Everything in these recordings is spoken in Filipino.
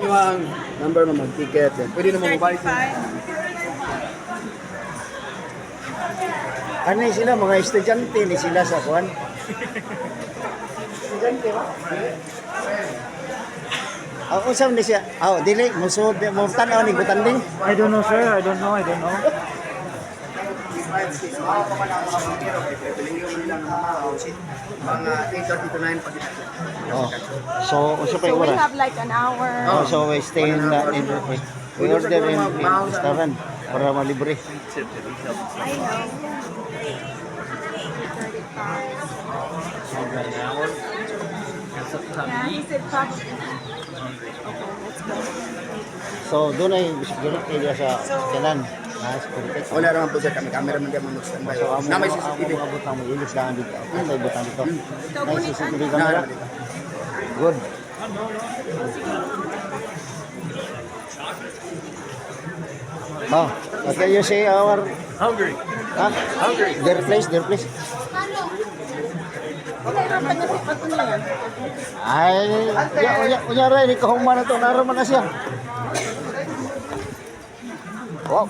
nyo ang number mo mag-ticket. Pwede na mo mobile. Ano sila, mga estudyante ni sila sa kuan? Estudyante ba? Ako usap ni siya. Dili, musod mo tanaw ni butanding. I don't know, sir. I don't know. Mga 8:30 to 9 pag So, usa pa So we oras. have like an hour. So we stay in we order in restaurant para malibre. I know. 35. Yeah, he said probably. Okay, let's go. So, doon ay siguro kayo sa kanan. Security. wala naman po sir, kami camera man kami mag-standby. So, Na may CCTV. Ang butang mo ilis lang dito. May butang dito. Ikaw May muna, CCTV Na, camera. Good. What can you say our Hungry. their place? Okay, rapat na siya. Pagod na yan. Ay, kunyari, ni kahuman na ito, naraman na siya. Wow.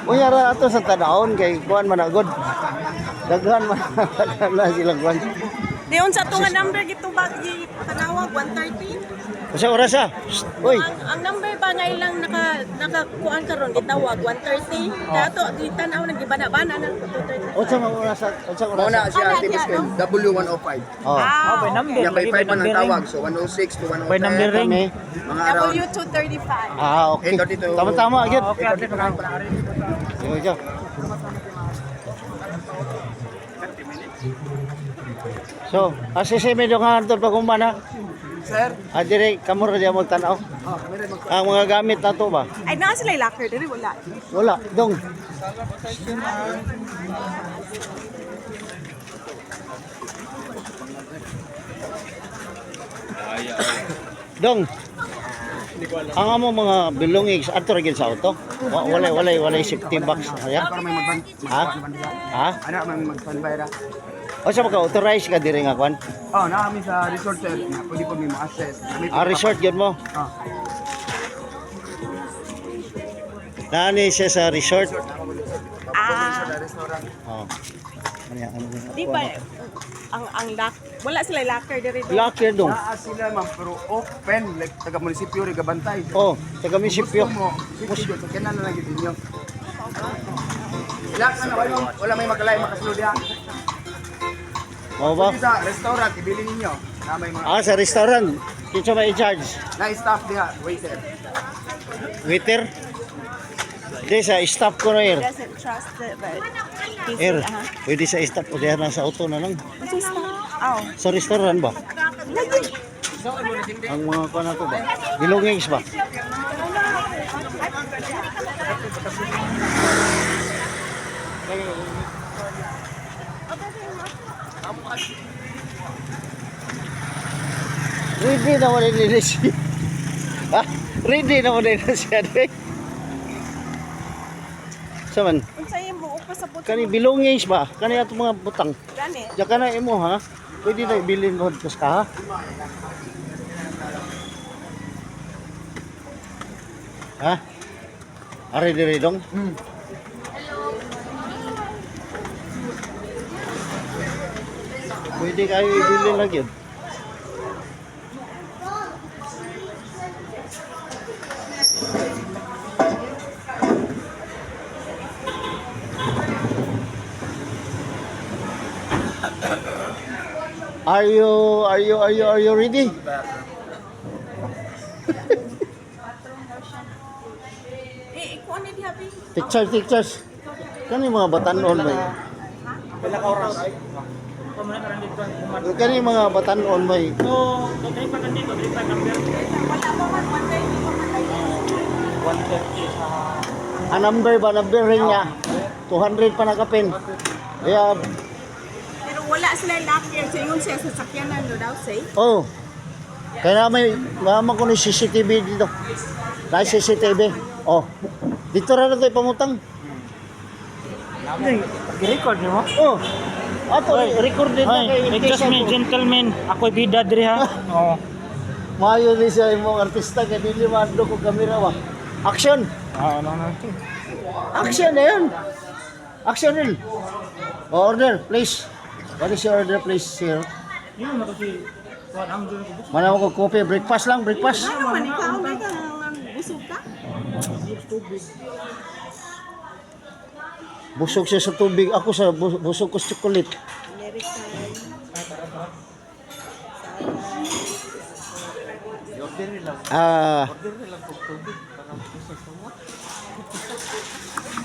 Kunyari ato sa tanaon, kay kuhan man agod. Daghan man na silang kuhan. Diyon sa tunga number gito ba tanawag 130? Kasi oras ah. Uy, Ang number ba ngay lang nakakuan karon gitawag 130. Dato gitanaw nagibana-bana na 230. unsa man oras? Unsa oras? Muna siya Ano, activist ano? W105. Oh. By number. Yan, may Lagi 5 man ang number tawag. ring. So 106 to 105. By number ring. Kami. Mga around W235. Okay. 8:32. Tama-tama agad. Okay, ate. Sige ka. So, asisi medyo nga ito pagkumana. Sir? Dire, kamura diya magtanaw. Meron mag Ang mga gamit na to ba? Ay na sila locker diri wala. Wala, dong. Dong. Ang amo mga belongings ato ra gyud sa auto. Walay safety box. Ayan. para may mag Ha? Ha? Ano may mag-standby ra? O sa maka-authorize ka diri nga kwan? Oh, na kami sa resort sir. Na pwede po may ma-access. Kami po- Resort yun mo. Ah. Nani siya sa resort. Ah, Restaurant. Oh. di ba ang lock wala sila locker diri do. Locker dong. Naa sila ma'am, pero open. Like, taga-munisipyo rin gabantay. Oh, taga munisipyo. Gusto mo, munisipyo, so kailan na lang yun ninyo. Relax na, wala may makalay, makasunod yan. Mo ba? Pwede sa restaurant, ibili ninyo. Na may mga, Sa restaurant. Kinsa may i-charge? na-staff diha, waiter. Waiter? Di sa staff ko na here. Doesn't trust it but he Here. said, Pwede sa staff o diyan na sa auto na lang. Oh. Sa restaurant ba? Ang mga kuha na to ba? Belongings ba? Ready na mo na siya. Ha? Ready na mo na siya. Saman, Unsay mo pa sa puto. kani belongings ba? Kani ato mga butang. Gani. Diyan ka na imo ha. Pwede na ibilin mo kas ka ha. Ha? Are dire dong? Pwede kayo ibilin lagi yun. Are you ready? Ikuan ni happy. Teachers. Kani mga batanon may. Pila ka oras? Pamana ka rin dito. Kani mga batanon may. So, dali pa nandito. Dali pa number. Wala pa man 130 pa man 130 sa... Ang number ring niya. 200 pa nakapin. Kaya, Pero wala sila locker sa yung sa sasakyanan do daw say. oh. Kaya may mama ko ni CCTV dito. Dahil CCTV. Oh. Dito ra na tayo pamutang. I-record niyo mo? Oh. Ato, record din na Ay, excuse me, gentlemen. Ako'y bida diri ha. Oo. Mayo ni siya imong artista kay dili madlo ko kamera wa. Action. Ano. Action na yun. Action rin. Order, please. What is your order, please, sir? Yun na kasi kuan ang dun ko. Mana ko coffee, breakfast lang, breakfast. Ano man ikaw, may kang busog ka? Busog siya sa tubig. Ako sa busog ko sa chocolate.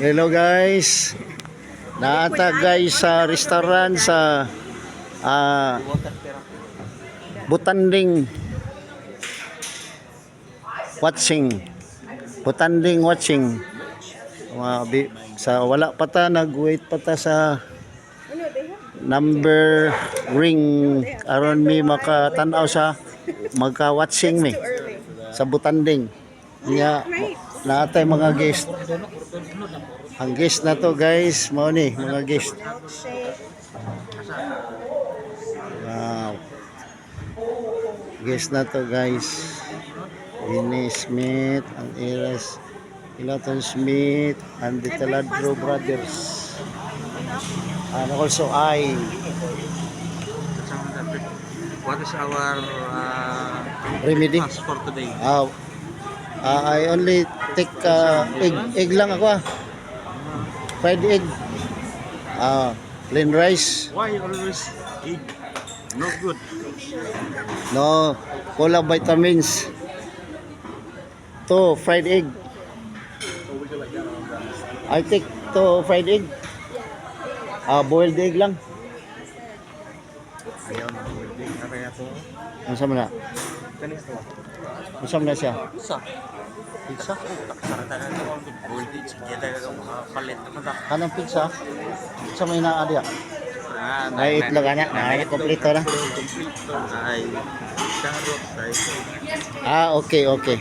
Hello guys. Naata guys sa restaurant sa Butanding watching. Butanding watching. Sa wala pa ta, nag-wait pa ta sa number ring aron mi makatanaw sa magka-watching mi sa Butanding. Niya naatay mga guest. Ang guest na to guys, mao ni mga guest. Wow. Guest na to guys. Vinny Smith, ang Ilaton Smith, and the Taladro brothers. And also What is our remedy. task for today? I only take egg lang ako. Fried egg. Plain rice. Why always egg? No good. No, full of vitamins. To fried egg. I take to fried egg. Boiled egg lang. Ayaw na egg. Kaya to. Ano sa mana? Kanis to. Ano sa mana siya? Pizza. Pizza? Sarata na ko ang gold eggs. Kaya talaga makapalit naman ta. Kanang pizza? Sa may naadya. Ay itlog ana, na kompleto na. Ay, carrot, ay. Okay.